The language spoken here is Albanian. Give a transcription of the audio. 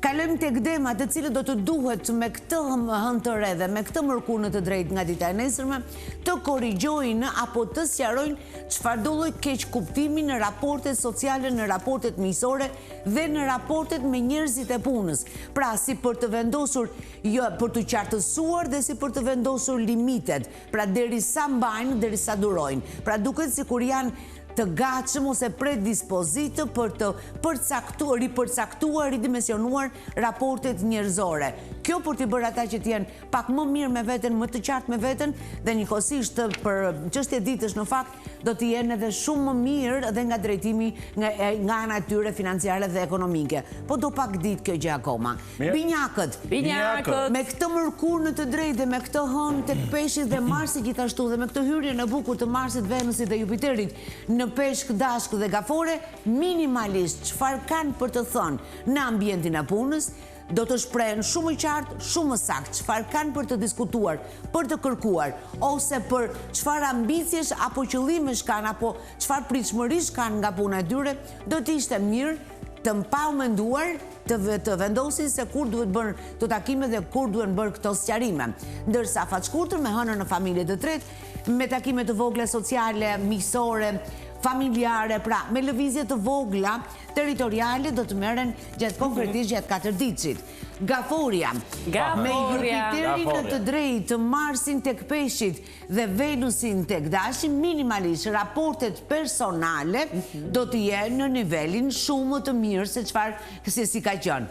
Kalojmë tek demat të cilët do të duhet me këtë hënë të re dhe me këtë mërkurë në të drejtë nga dita e nesërme të korrigjojnë apo të sqarojnë çfarë do lloj keq kuptimi në raportet sociale, në raportet miqësore dhe në raportet me njerëzit e punës. Pra si për të vendosur, jo për të qartësuar dhe si për të vendosur limitet. Pra derisa mbajnë, derisa durojnë. Pra duket sikur janë të gatshëm ose predispozitë për të ripërcaktuar, ridimensionuar raportet njerëzore. Kjo për t'i bërë ata që t'jenë pak më mirë me veten, më të qartë me veten, dhe njëkohësisht për çështje ditësh në fakt do të jenë edhe shumë më mirë dhe nga drejtimi nga ana e tyre financiare dhe ekonomike. Po do pak ditë kjo gjë akoma. Binjakët. Me këtë mërkurë në të drejtë dhe me këtë hënë tek Peshqi dhe Marsi gjithashtu dhe me këtë hyrje në bukur të Marsit, Venusit dhe Jupiterit në Peshk, Dashk dhe Gafore, minimalisht çfarë kanë për të thënë në ambientin e punës, do të shprehen shumë qartë, shumë saktë çfarë kanë për të diskutuar, për të kërkuar, ose për çfarë ambiciesh apo qëllimesh kanë, apo çfarë pritshmërish kanë nga puna e tyre, do të ishte mirë të mpaumenduar të vendosin se kur duhet bërë të takime dhe kur duhet bërë këto sqarime. Ndërsa faqkurtër me hënën në familje të tretë, me takime të vogla sociale, miqësore, familjare, pra me lëvizje të vogla territoriale do të merren konkretisht gjatë 4 ditësit. Gaforia. Me Jupiterin në të drejtë, Marsin tek Peshqit dhe Venusin tek Dashi, minimalisht raportet personale do të jenë në nivelin shumë të mirë se si ka qenë.